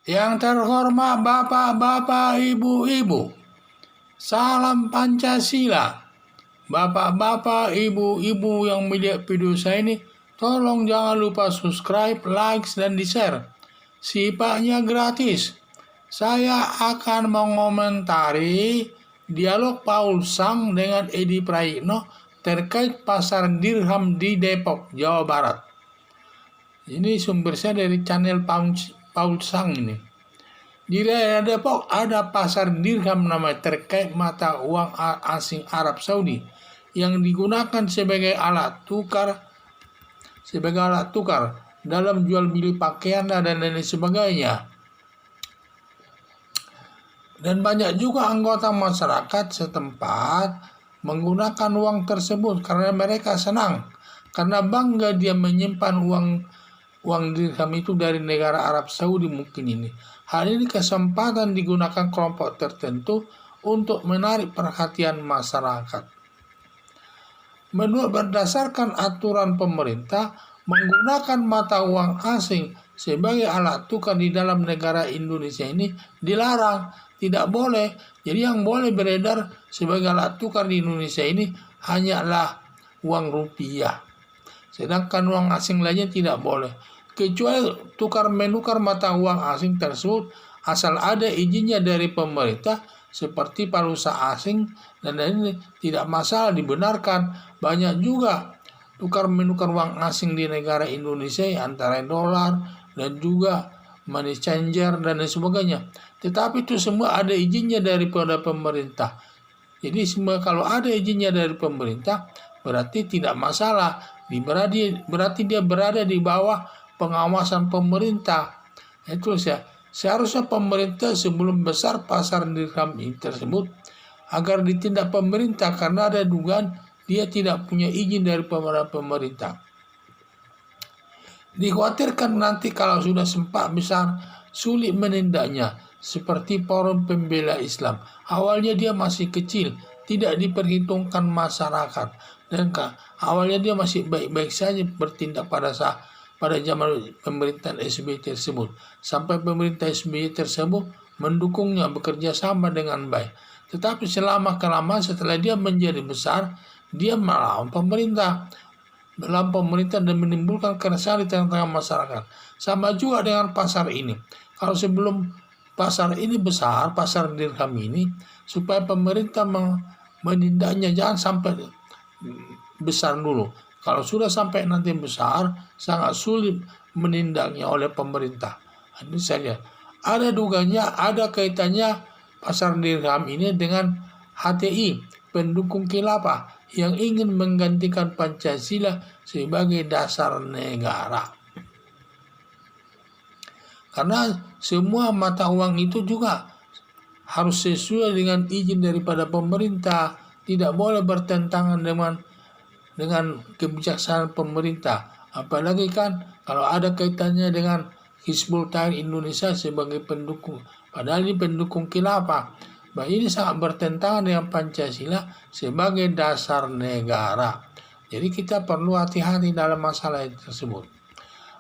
Yang terhormat bapak-bapak, ibu-ibu, salam Pancasila. Bapak-bapak, ibu-ibu yang melihat video saya ini, tolong jangan lupa subscribe, like, dan di-share. Sifatnya gratis. Saya akan mengomentari dialog Paul Sang dengan Edi Praitno terkait pasar dirham di Depok, Jawa Barat. Ini sumber saya dari channel Paul Sang ini. Di daerah Depok ada pasar dirham namanya terkait mata uang asing Arab Saudi yang digunakan sebagai alat tukar dalam jual beli pakaian dan lain sebagainya. Dan banyak juga anggota masyarakat setempat menggunakan uang tersebut karena mereka senang, karena bangga dia menyimpan uang dirham itu dari negara Arab Saudi mungkin ini. Hal ini kesempatan digunakan kelompok tertentu untuk menarik perhatian masyarakat. Berdasarkan aturan pemerintah, menggunakan mata uang asing sebagai alat tukar di dalam negara Indonesia ini dilarang, tidak boleh. Jadi yang boleh beredar sebagai alat tukar di Indonesia ini hanyalah uang rupiah. Sedangkan uang asing lainnya tidak boleh. Kecuali menukar mata uang asing tersebut asal ada izinnya dari pemerintah seperti palusa asing dan ini tidak masalah, dibenarkan. Banyak juga menukar uang asing di negara Indonesia antara dolar dan juga money changer dan lain sebagainya. Tetapi itu semua ada izinnya daripada pemerintah. Jadi semua kalau ada izinnya dari pemerintah berarti tidak masalah. Berarti dia berada di bawah pengawasan pemerintah. Itu seharusnya pemerintah sebelum besar pasar dirham ini tersebut agar ditindak pemerintah karena ada dugaan dia tidak punya izin dari pemerintah. Dikhawatirkan nanti kalau sudah sempat besar sulit menindaknya, seperti Forum Pembela Islam. Awalnya dia masih kecil, tidak diperhitungkan masyarakat, dan awalnya dia masih baik-baik saja bertindak pada zaman pemerintahan SBY tersebut, sampai pemerintah SBY tersebut mendukungnya bekerja sama dengan baik. Tetapi kelamaan setelah dia menjadi besar, dia melawan pemerintah dan menimbulkan keresahan di tengah-tengah masyarakat. Sama juga dengan pasar ini. Kalau sebelum pasar ini besar, pasar dirham ini, supaya pemerintah menindaknya jangan sampai besar dulu. Kalau sudah sampai nanti besar, sangat sulit menindaknya oleh pemerintah. Ini saja. Ada duganya, ada kaitannya pasar dirham ini dengan HTI, pendukung khilafah yang ingin menggantikan Pancasila sebagai dasar negara. Karena semua mata uang itu juga harus sesuai dengan izin daripada pemerintah, tidak boleh bertentangan dengan kebijaksanaan pemerintah. Apalagi kan kalau ada kaitannya dengan Hizbut Tahrir Indonesia sebagai pendukung, padahal ini pendukung khilafah. Ini sangat bertentangan dengan Pancasila sebagai dasar negara. Jadi kita perlu hati-hati dalam masalah tersebut.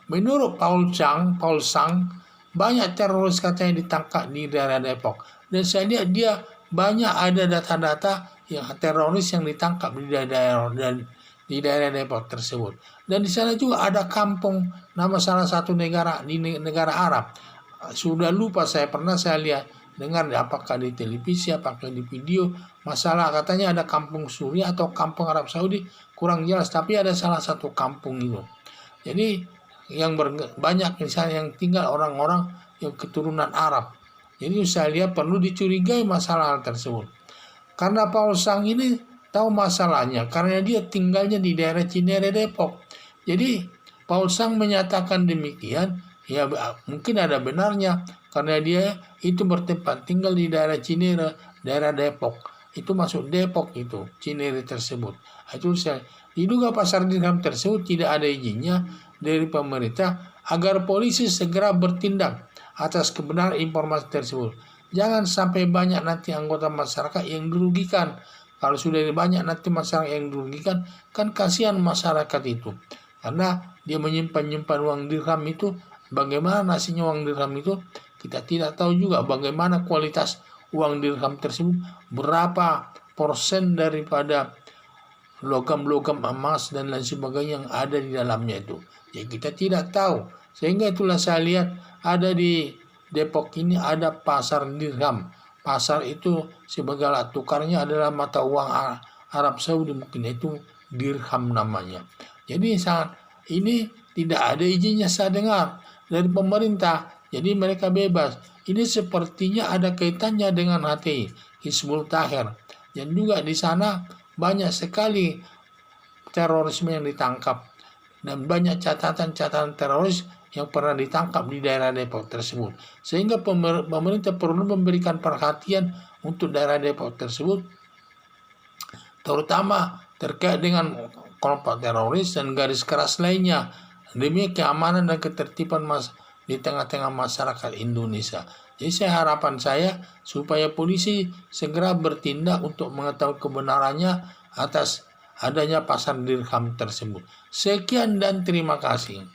Menurut Paul Sang, banyak teroris katanya ditangkap di daerah Depok. Dan saya lihat dia banyak ada data-data yang teroris yang ditangkap di daerah Depok tersebut. Dan di sana juga ada kampung nama salah satu negara di negara Arab. Sudah lupa saya lihat dengar apakah di televisi apakah di video, masalah katanya ada kampung Suriah atau kampung Arab Saudi, kurang jelas, tapi ada salah satu kampung itu. Jadi yang banyak misalnya yang tinggal orang-orang yang keturunan Arab. Jadi saya lihat perlu dicurigai masalah tersebut. Karena Paul Sang ini tahu masalahnya karena dia tinggalnya di daerah Cinere Depok. Jadi Paul Sang menyatakan demikian, ya mungkin ada benarnya karena dia itu bertempat tinggal di daerah Cinere, daerah Depok. Itu masuk Depok itu, Cinere tersebut. Itu diduga pasar dirham tersebut tidak ada izinnya dari pemerintah agar polisi segera bertindak atas kebenaran informasi tersebut. Jangan sampai banyak nanti anggota masyarakat yang dirugikan. Kalau sudah banyak nanti masyarakat yang dirugikan, kan kasihan masyarakat itu. Karena dia menyimpan uang dirham itu, bagaimana nasibnya uang dirham itu? kita tidak tahu juga bagaimana kualitas uang dirham tersebut, berapa persen daripada logam-logam emas dan lain sebagainya yang ada di dalamnya itu. Ya kita tidak tahu. Sehingga itulah saya lihat ada di Depok ini ada pasar dirham. Pasar itu sebagai alat tukarnya adalah mata uang Arab Saudi, mungkin itu dirham namanya. Jadi ini tidak ada izinnya saya dengar dari pemerintah. Jadi mereka bebas. Ini sepertinya ada kaitannya dengan HTI, Hizbut Tahrir. Dan juga di sana banyak sekali terorisme yang ditangkap. Dan banyak catatan-catatan teroris yang pernah ditangkap di daerah Depok tersebut. Sehingga pemerintah perlu memberikan perhatian untuk daerah Depok tersebut, terutama terkait dengan kelompok teroris dan garis keras lainnya, demi keamanan dan ketertiban di tengah-tengah masyarakat Indonesia. Jadi harapan saya supaya polisi segera bertindak untuk mengetahui kebenarannya atas adanya pasar dirham tersebut. Sekian dan terima kasih.